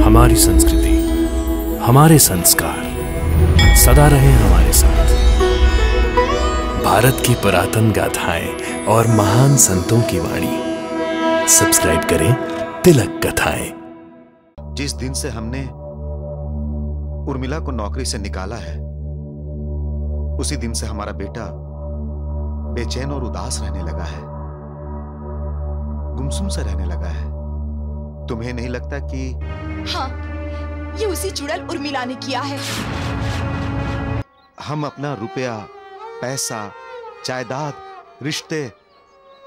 हमारी संस्कृति, हमारे संस्कार सदा रहे हमारे साथ। भारत की पुरातन गाथाएं और महान संतों की वाणी। सब्सक्राइब करें तिलक कथाएं। जिस दिन से हमने उर्मिला को नौकरी से निकाला है, उसी दिन से हमारा बेटा बेचैन और उदास रहने लगा है, गुमसुम सा रहने लगा है। तुम्हें नहीं लगता कि हाँ, ये उसी चुड़ैल उर्मिला ने किया है। हम अपना रुपया, पैसा, जायदाद, रिश्ते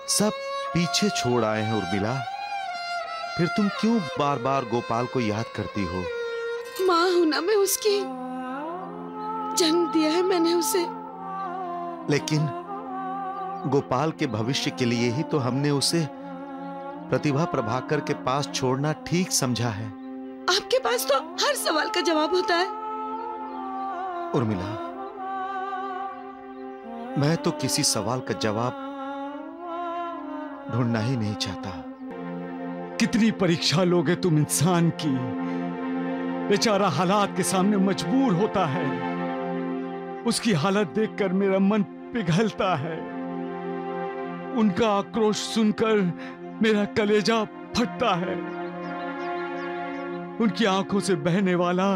सब पीछे छोड़ आए हैं उर्मिला। फिर तुम क्यों बार बार गोपाल को याद करती हो? माँ हूं ना मैं उसकी, जन्म दिया है मैंने उसे। लेकिन गोपाल के भविष्य के लिए ही तो हमने उसे प्रतिभा प्रभाकर के पास छोड़ना ठीक समझा है। आपके पास तो हर सवाल का जवाब होता है। उर्मिला, मैं तो किसी सवाल का जवाब ढूंढना ही नहीं चाहता। कितनी परीक्षा लोगे तुम इंसान की? बेचारा हालात के सामने मजबूर होता है। उसकी हालत देखकर मेरा मन पिघलता है। उनका आक्रोश सुनकर मेरा कलेजा फटता है। उनकी आंखों से बहने वाला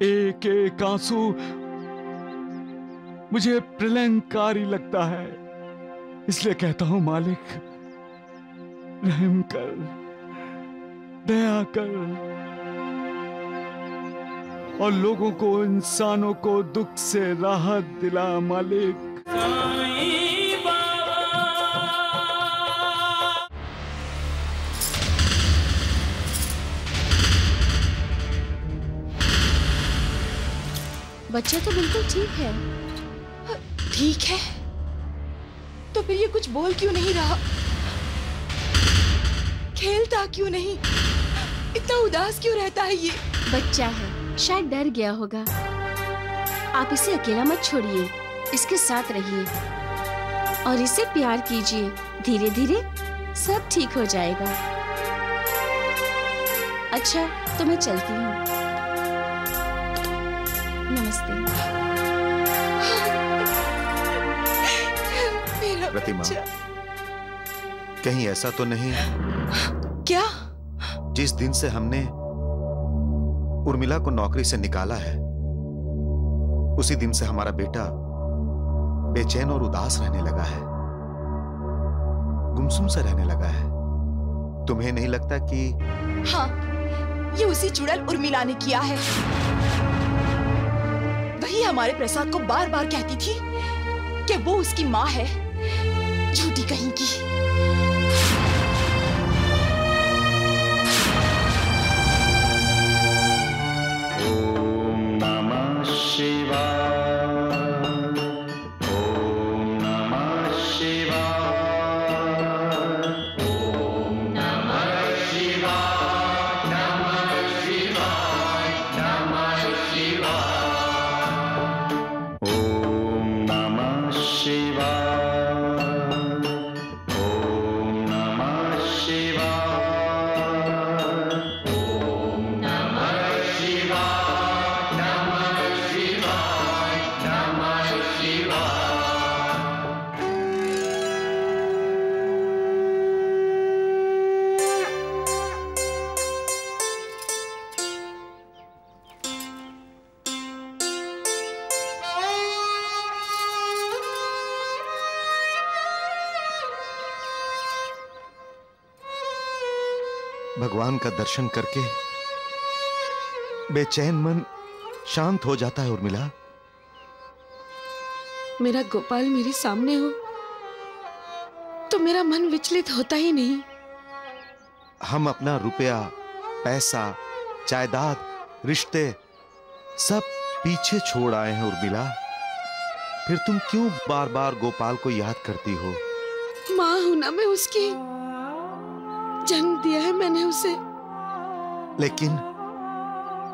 एक एक आंसू मुझे प्रलयंकारी लगता है। इसलिए कहता हूं मालिक, रहम कर, दया कर और लोगों को, इंसानों को दुख से राहत दिला मालिक। बच्चा तो बिल्कुल ठीक है। ठीक है तो फिर ये कुछ बोल क्यों नहीं रहा? खेलता क्यों नहीं? इतना उदास क्यों रहता है ये? बच्चा है, शायद डर गया होगा। आप इसे अकेला मत छोड़िए, इसके साथ रहिए और इसे प्यार कीजिए। धीरे धीरे सब ठीक हो जाएगा। अच्छा तो मैं चलती हूँ। नमस्ते। मेरा प्रतिमा, बच्चा। कहीं ऐसा तो नहीं क्या? जिस दिन से हमने उर्मिला को नौकरी से निकाला है, उसी दिन से हमारा बेटा बेचैन और उदास रहने लगा है, गुमसुम सा रहने लगा है। तुम्हें नहीं लगता कि हाँ, ये उसी चुड़ैल उर्मिला ने किया है। वही हमारे प्रसाद को बार बार कहती थी कि वो उसकी माँ है। झूठी कहीं की। भगवान का दर्शन करके बेचैन मन शांत हो जाता है उर्मिला। मेरा गोपाल मेरे सामने हो तो मेरा मन विचलित होता ही नहीं। हम अपना रुपया, पैसा, जायदाद, रिश्ते सब पीछे छोड़ आए हैं उर्मिला। फिर तुम क्यों बार बार गोपाल को याद करती हो? माँ हूं ना मैं उसकी, जन्म दिया है मैंने उसे। लेकिन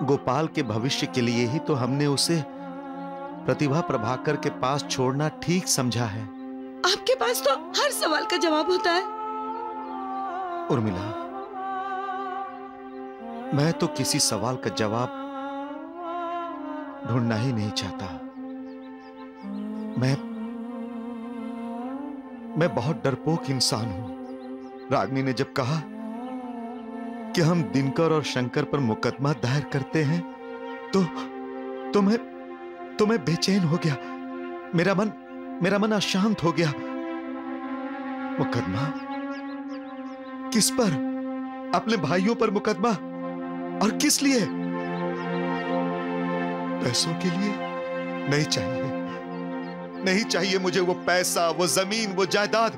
गोपाल के भविष्य के लिए ही तो हमने उसे प्रतिभा प्रभाकर के पास छोड़ना ठीक समझा है। आपके पास तो हर सवाल का जवाब होता है। उर्मिला, मैं तो किसी सवाल का जवाब ढूंढना ही नहीं चाहता। मैं बहुत डरपोक इंसान हूं। रागनी ने जब कहा कि हम दिनकर और शंकर पर मुकदमा दायर करते हैं तो मैं बेचैन हो गया। मेरा मन अशांत हो गया। मुकदमा किस पर? अपने भाइयों पर मुकदमा, और किस लिए? पैसों के लिए? नहीं चाहिए मुझे वो पैसा, वो जमीन, वो जायदाद।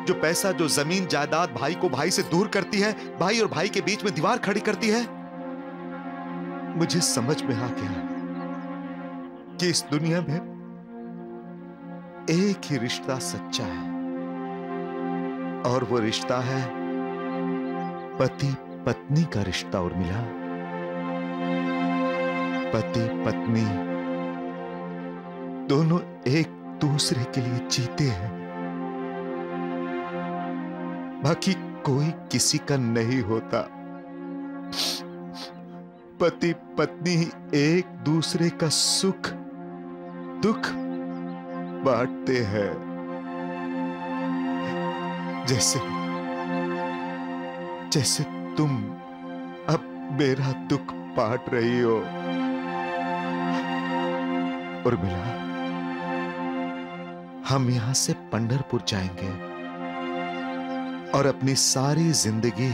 जो पैसा, जो जमीन जायदाद भाई को भाई से दूर करती है, भाई और भाई के बीच में दीवार खड़ी करती है। मुझे समझ में आ गया कि इस दुनिया में एक ही रिश्ता सच्चा है, और वो रिश्ता है पति पत्नी का रिश्ता। उर्मिला, पति पत्नी दोनों एक दूसरे के लिए जीते हैं, बाकी कोई किसी का नहीं होता। पति पत्नी एक दूसरे का सुख दुख बांटते हैं। जैसे तुम अब मेरा दुख बांट रही हो। उर्मिला, हम यहां से पंढरपुर जाएंगे और अपनी सारी जिंदगी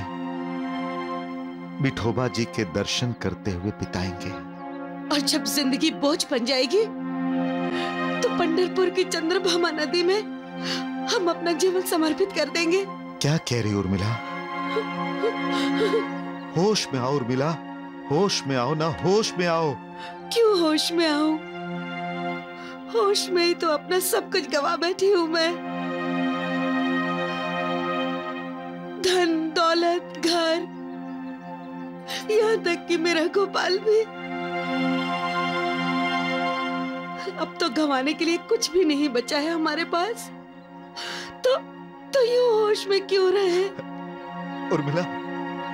विठोबा जी के दर्शन करते हुए बिताएंगे। और जब जिंदगी बोझ बन जाएगी तो पंढरपुर की चंद्रभामा नदी में हम अपना जीवन समर्पित कर देंगे। क्या कह रही उर्मिला? होश में आओ उर्मिला, होश में आओ ना, होश में आओ। क्यों होश में आऊं? होश में ही तो अपना सब कुछ गवा बैठी हूं मैं। धन दौलत घर, यहाँ तक कि मेरा गोपाल भी। अब तो गंवाने के लिए कुछ भी नहीं बचा है हमारे पास। तो यूं होश में क्यों रहे? उर्मिला,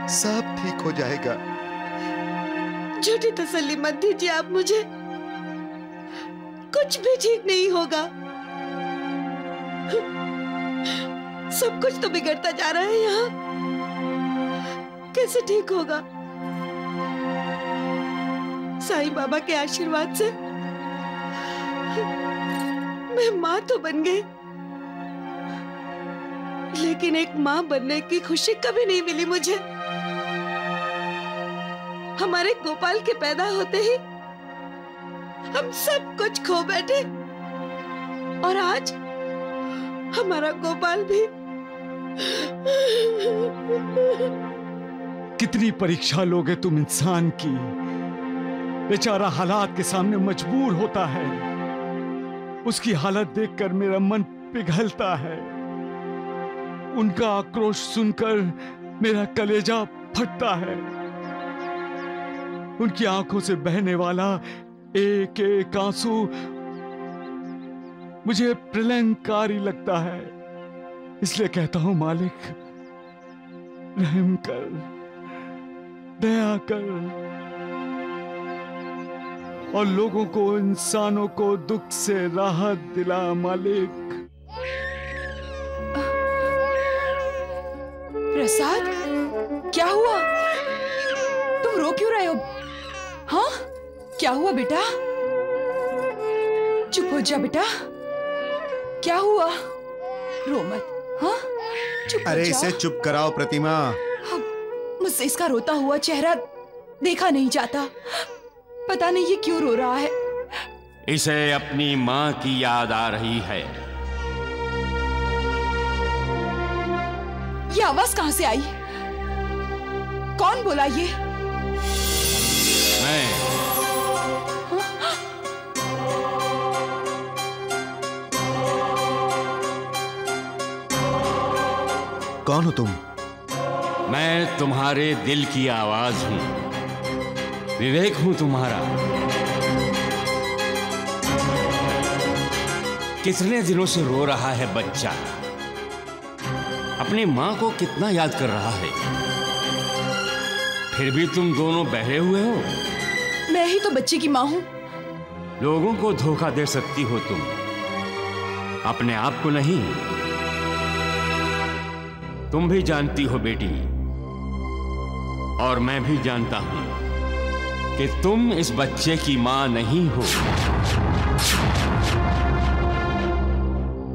सब ठीक हो जाएगा। झूठी तसल्ली मत दीजिए आप मुझे। कुछ भी ठीक नहीं होगा। सब कुछ तो बिगड़ता जा रहा है यहाँ। कैसे ठीक होगा? साईं बाबा के आशीर्वाद से मैं माँ तो बन गई, लेकिन एक माँ बनने की खुशी कभी नहीं मिली मुझे। हमारे गोपाल के पैदा होते ही हम सब कुछ खो बैठे, और आज हमारा गोपाल भी। कितनी परीक्षा लोगे तुम इंसान की। बेचारा हालात के सामने मजबूर होता है। उसकी हालत देखकर मेरा मन पिघलता है। उनका आक्रोश सुनकर मेरा कलेजा फटता है। उनकी आंखों से बहने वाला एक एक आंसू मुझे प्रलयंकारी लगता है। इसलिए कहता हूं, मालिक रहम कर, दया कर, और लोगों को, इंसानों को दुख से राहत दिला मालिक। प्रसाद, क्या हुआ? तुम रो क्यों रहे हो? हाँ, क्या हुआ बेटा? चुप हो जा बेटा। क्या हुआ? रो मत। हाँ, चुप हो जा। अरे इसे चुप कराओ प्रतिमा। मुझसे इसका रोता हुआ चेहरा देखा नहीं जाता। पता नहीं ये क्यों रो रहा है। इसे अपनी माँ की याद आ रही है। ये आवाज कहां से आई? कौन बोला ये? मैं। कौन हो तुम? मैं तुम्हारे दिल की आवाज हूं, विवेक हूं तुम्हारा। कितने दिनों से रो रहा है बच्चा, अपनी मां को कितना याद कर रहा है। फिर भी तुम दोनों बहरे हुए हो। मैं ही तो बच्चे की माँ हूँ। लोगों को धोखा दे सकती हो तुम, अपने आप को नहीं। तुम भी जानती हो बेटी, और मैं भी जानता हूं कि तुम इस बच्चे की मां नहीं हो।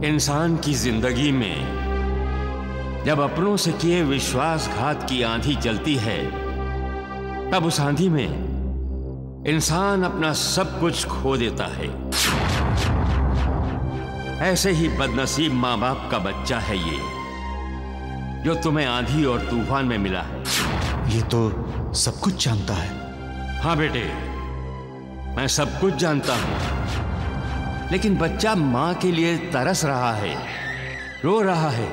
इंसान की जिंदगी में जब अपनों से किए विश्वासघात की आंधी चलती है, तब उस आंधी में इंसान अपना सब कुछ खो देता है। ऐसे ही बदनसीब मां बाप का बच्चा है ये, जो तुम्हें आंधी और तूफान में मिला है। ये तो सब कुछ जानता है। हाँ बेटे, मैं सब कुछ जानता हूं, लेकिन बच्चा मां के लिए तरस रहा है, रो रहा है।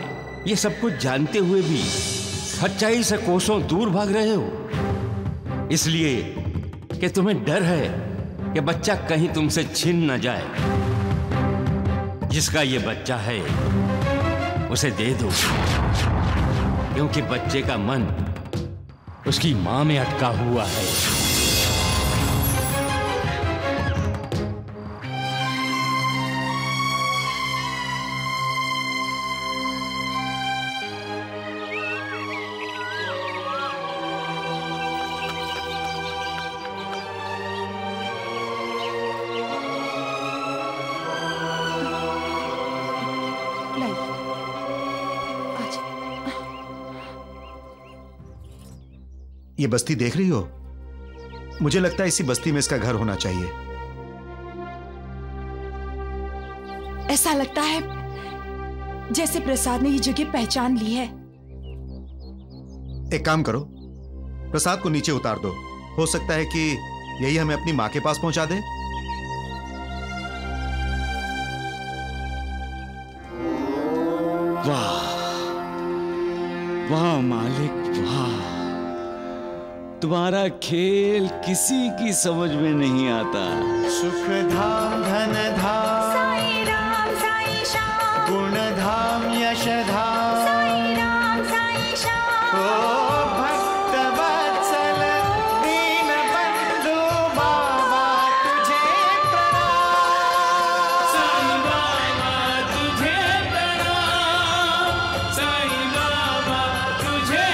ये सब कुछ जानते हुए भी सच्चाई से कोसों दूर भाग रहे हो, इसलिए कि तुम्हें डर है कि बच्चा कहीं तुमसे छिन न जाए। जिसका ये बच्चा है उसे दे दो, क्योंकि बच्चे का मन उसकी मां में अटका हुआ है। ये बस्ती देख रही हो? मुझे लगता है इसी बस्ती में इसका घर होना चाहिए। ऐसा लगता है जैसे प्रसाद ने ये जगह पहचान ली है। एक काम करो, प्रसाद को नीचे उतार दो। हो सकता है कि यही हमें अपनी मां के पास पहुंचा दे। वाह वाह मालिक वाह, तुम्हारा खेल किसी की समझ में नहीं आता। सुख धाम धन धाम साई राम साई श्याम, गुण धाम यश धाम साई राम साई श्याम। ओ भक्त वत्सल दीन बंधु बाबा तुझे प्रणाम, साई बाबा तुझे प्रणाम, साई बाबा तुझे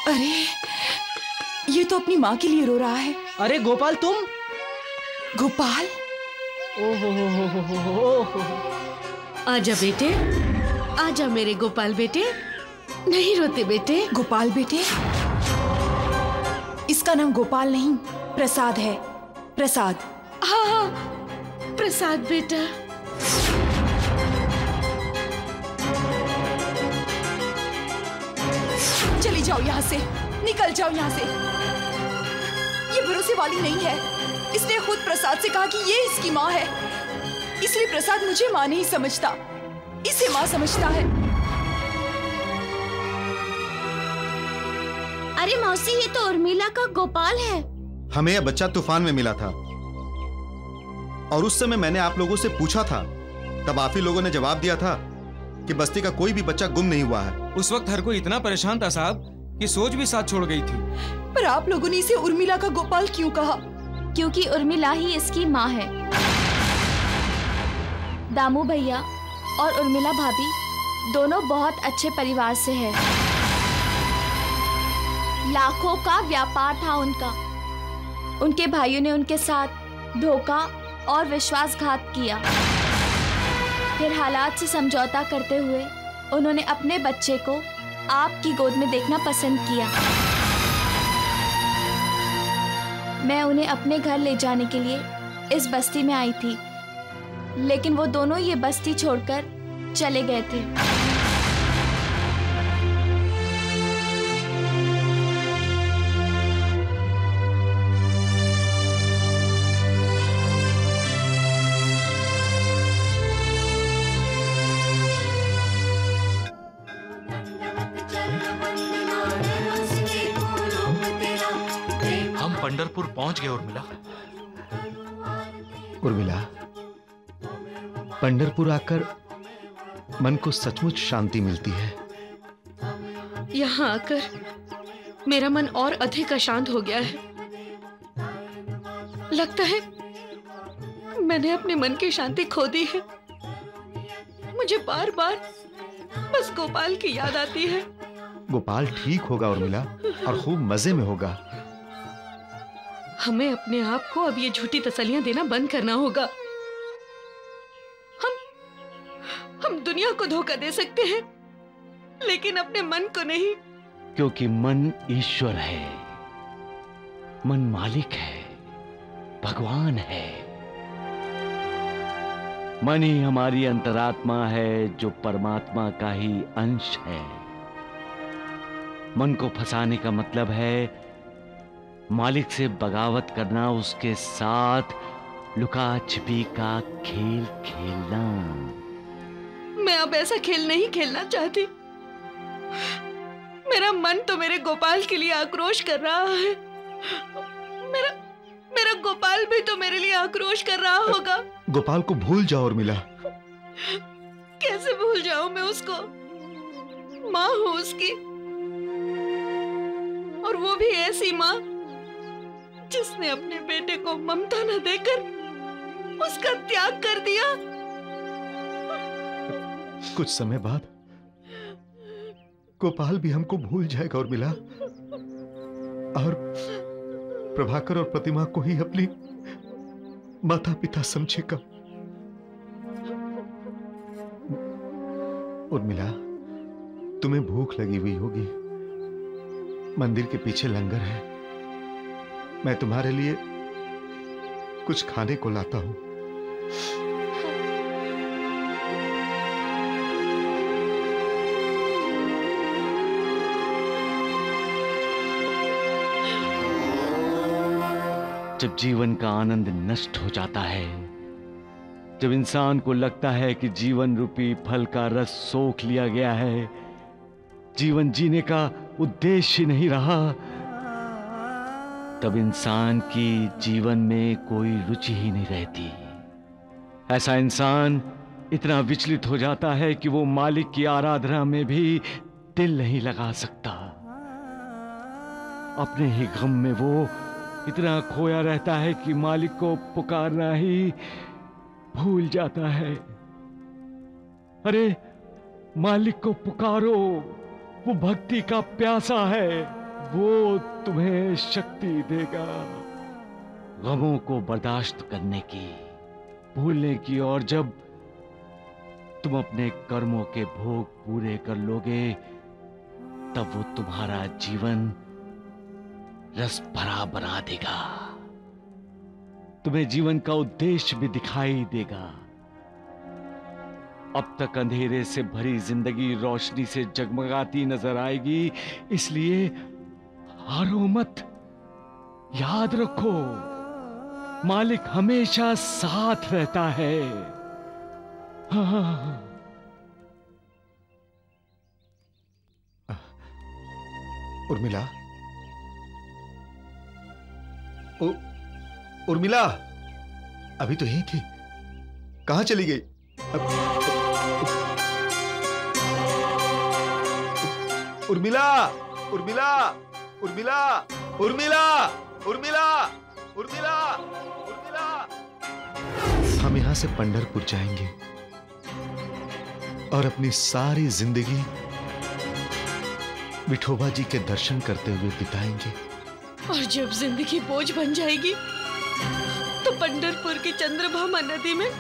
अरे ये तो अपनी माँ के लिए रो रहा है। अरे गोपाल तुम? गोपाल? ओहो, आजा बेटे, आजा मेरे गोपाल बेटे। नहीं रोते बेटे? गोपाल बेटे? इसका नाम गोपाल नहीं प्रसाद है। प्रसाद। हाँ हाँ, प्रसाद बेटा। चली जाओ यहाँ से, निकल जाओ यहाँ से। ये भरोसे वाली नहीं है। इसने खुद प्रसाद से कहा कि ये इसकी माँ है, इसलिए प्रसाद मुझे माँ नहीं समझता, इसे माँ समझता है। अरे मौसी, ये तो उर्मिला का गोपाल है। हमें यह बच्चा तूफान में मिला था, और उस समय मैंने आप लोगों से पूछा था, तब आप ही लोगों ने जवाब दिया था कि बस्ती का कोई भी बच्चा गुम नहीं हुआ है। उस वक्त हर कोई इतना परेशान था साहब कि सोच भी साथ छोड़ गई थी। पर आप लोगों ने इसे उर्मिला का गोपाल क्यों कहा? क्योंकि उर्मिला ही इसकी माँ है। दामू भैया और उर्मिला भाभी दोनों बहुत अच्छे परिवार से हैं। लाखों का व्यापार था उनका। उनके भाइयों ने उनके साथ धोखा और विश्वासघात किया। फिर हालात से समझौता करते हुए उन्होंने अपने बच्चे को आपकी गोद में देखना पसंद किया। मैं उन्हें अपने घर ले जाने के लिए इस बस्ती में आई थी, लेकिन वो दोनों ये बस्ती छोड़कर चले गए थे। पंढरपुर पहुंच गए उर्मिला। उर्मिला, पंढरपुर आकर मन को सचमुच शांति मिलती है। यहाँ आकर मेरा मन और अधिक अशांत हो गया है। लगता है मैंने अपने मन की शांति खो दी है। मुझे बार बार बस गोपाल की याद आती है। गोपाल ठीक होगा उर्मिला, और खूब मजे में होगा। हमें अपने आप को अब ये झूठी तसल्लियां देना बंद करना होगा। हम दुनिया को धोखा दे सकते हैं, लेकिन अपने मन को नहीं। क्योंकि मन ईश्वर है, मन मालिक है, भगवान है। मन ही हमारी अंतरात्मा है, जो परमात्मा का ही अंश है। मन को फंसाने का मतलब है मालिक से बगावत करना, उसके साथ लुका छिपी का खेल खेलना। मैं अब ऐसा खेल नहीं खेलना चाहती। मेरा मन तो मेरे गोपाल के लिए आक्रोश कर रहा है। मेरा गोपाल भी तो मेरे लिए आक्रोश कर रहा होगा। गोपाल को भूल जाओ उर्मिला। कैसे भूल जाऊं मैं उसको? माँ हूं उसकी, और वो भी ऐसी माँ जिसने अपने बेटे को ममता न देकर उसका त्याग कर दिया। कुछ समय बाद गोपाल भी हमको भूल जाएगा उर्मिला, और प्रभाकर और प्रतिमा को ही अपनी माता पिता समझेगा। उर्मिला, तुम्हें भूख लगी हुई होगी। मंदिर के पीछे लंगर है, मैं तुम्हारे लिए कुछ खाने को लाता हूं। जब जीवन का आनंद नष्ट हो जाता है, जब इंसान को लगता है कि जीवन रूपी फल का रस सोख लिया गया है, जीवन जीने का उद्देश्य नहीं रहा, तब इंसान की जीवन में कोई रुचि ही नहीं रहती। ऐसा इंसान इतना विचलित हो जाता है कि वो मालिक की आराधना में भी दिल नहीं लगा सकता। अपने ही गम में वो इतना खोया रहता है कि मालिक को पुकारना ही भूल जाता है। अरे मालिक को पुकारो, वो भक्ति का प्यासा है, वो तुम्हें शक्ति देगा गमों को बर्दाश्त करने की, भूलने की। और जब तुम अपने कर्मों के भोग पूरे कर लोगे, तब वो तुम्हारा जीवन रस भरा बना देगा, तुम्हें जीवन का उद्देश्य भी दिखाई देगा। अब तक अंधेरे से भरी जिंदगी रोशनी से जगमगाती नजर आएगी। इसलिए हारो मत, याद रखो, मालिक हमेशा साथ रहता है। हाँ। उर्मिला, उर्मिला, अभी तो यही थी, कहां चली गई? उर्मिला, उर्मिला, उर्मिला, उर्मिला, उर्मिला, उर्मिला, उर्मिला। हम यहां से पंढरपुर जाएंगे और अपनी सारी जिंदगी विठोबा जी के दर्शन करते हुए बिताएंगे। और जब जिंदगी बोझ बन जाएगी, तो पंढरपुर की चंद्रभामा नदी में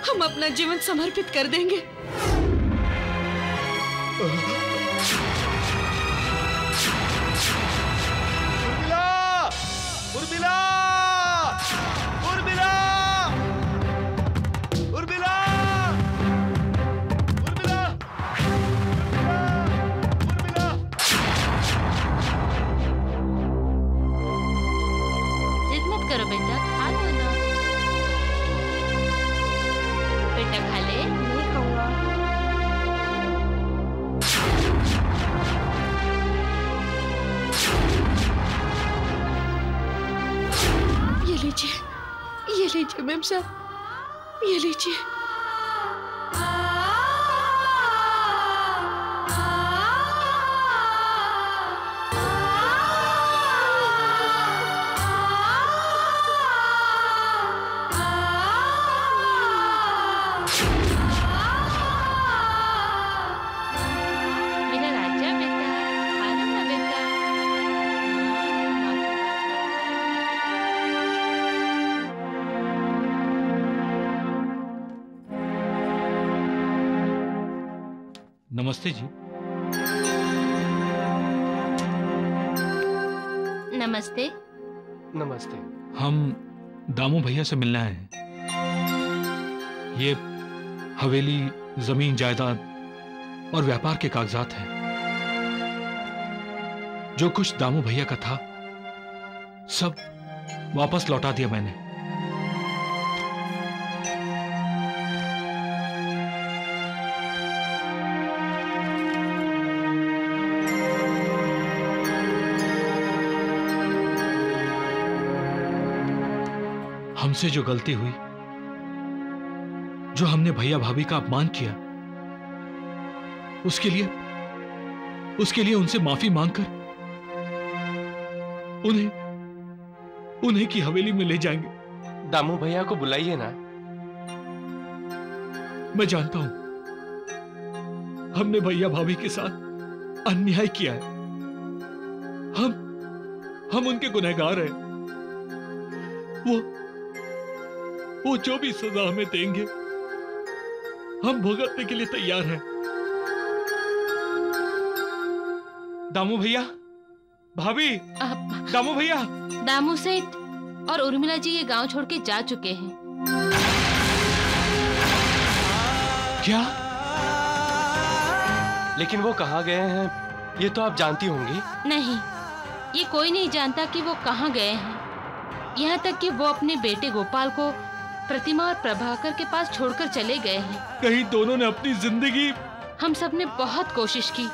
हम अपना जीवन समर्पित कर देंगे। उर्मिला, उर्मिला, उर्मिला, उर्मिला, उर्मिला, उर्मिला। जिद मत करो बेटा, खा लो ना। बेटा खा ले। नहीं खाऊंगा। ये लीजिए, ये लीजिए मेम साहब, ये लीजिए। नमस्ते जी। नमस्ते। नमस्ते। हम दामू भैया से मिलना है। ये हवेली, जमीन जायदाद और व्यापार के कागजात हैं। जो कुछ दामू भैया का था सब वापस लौटा दिया मैंने। हमसे जो गलती हुई, जो हमने भैया भाभी का अपमान किया, उसके लिए उनसे माफी मांगकर उन्हें की हवेली में ले जाएंगे। दामू भैया को बुलाइए ना। मैं जानता हूं हमने भैया भाभी के साथ अन्याय किया है। हम उनके गुनहगार हैं। वो जो भी सजा हमें देंगे हम भुगतने के लिए तैयार हैं। दामू भैया, भाभी, दामू भैया। दामू सेठ और उर्मिला जी ये गांव छोड़ के जा चुके हैं। क्या? लेकिन वो कहाँ गए हैं ये तो आप जानती होंगी। नहीं, ये कोई नहीं जानता कि वो कहाँ गए हैं। यहाँ तक कि वो अपने बेटे गोपाल को प्रतिमा और प्रभाकर के पास छोड़कर चले गए हैं। कहीं दोनों ने अपनी जिंदगी। हम सब ने बहुत कोशिश की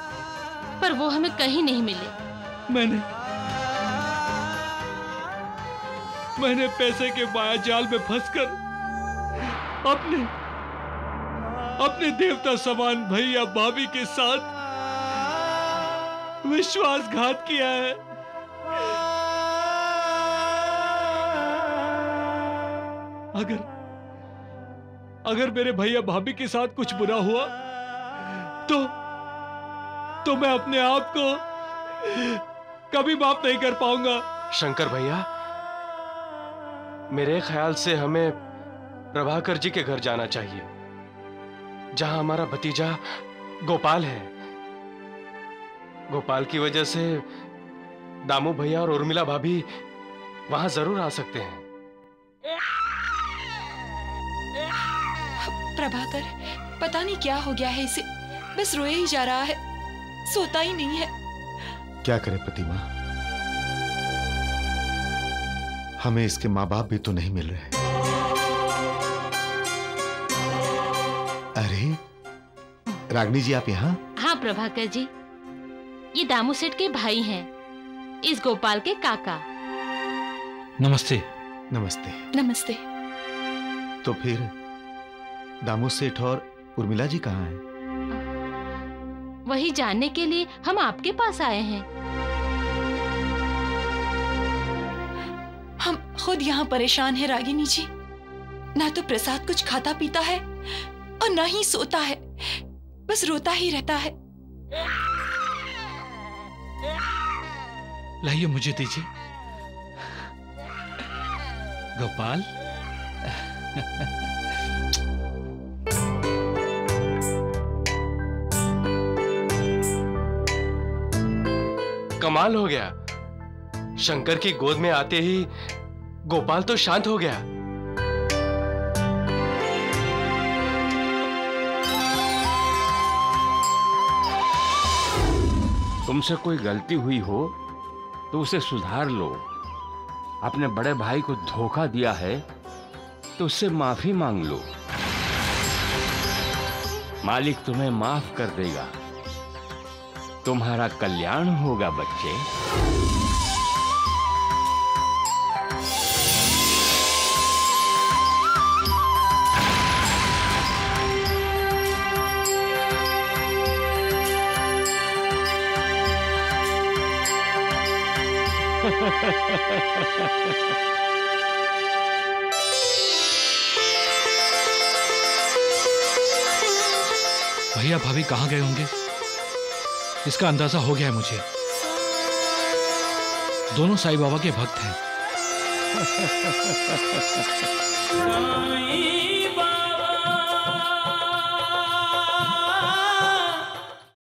पर वो हमें कहीं नहीं मिले। मैंने पैसे के मायाजाल में फंसकर अपने देवता समान भैया भाभी के साथ विश्वासघात किया है। अगर मेरे भैया भाभी के साथ कुछ बुरा हुआ तो मैं अपने आप को कभी माफ नहीं कर पाऊंगा। शंकर भैया, मेरे ख्याल से हमें प्रभाकर जी के घर जाना चाहिए, जहां हमारा भतीजा गोपाल है। गोपाल की वजह से दामू भैया और उर्मिला भाभी वहां जरूर आ सकते हैं। प्रभाकर, पता नहीं क्या हो गया है इसे, बस रोए ही जा रहा है, सोता ही नहीं है। क्या करे प्रतिमा, हमें इसके माँ बाप भी तो नहीं मिल रहे। अरे रागिनी जी, आप यहाँ? हाँ प्रभाकर जी, ये दामू सेठ के भाई हैं, इस गोपाल के काका। नमस्ते। नमस्ते। नमस्ते। तो फिर दामू सेठ और उर्मिला जी कहाँ हैं? वही जानने के लिए हम आपके पास आए हैं। हम खुद यहाँ परेशान हैं रागिनी जी। ना तो प्रसाद कुछ खाता पीता है और ना ही सोता है, बस रोता ही रहता है। लाइए, मुझे दीजिए। गोपाल। कमाल हो गया, शंकर की गोद में आते ही गोपाल तो शांत हो गया। तुमसे कोई गलती हुई हो तो उसे सुधार लो। अपने बड़े भाई को धोखा दिया है तो उससे माफी मांग लो। मालिक तुम्हें माफ कर देगा। तुम्हारा कल्याण होगा बच्चे। भैया भाभी कहाँ गए होंगे? इसका अंदाजा हो गया है मुझे। दोनों साईं बाबा के भक्त हैं। साईं बाबा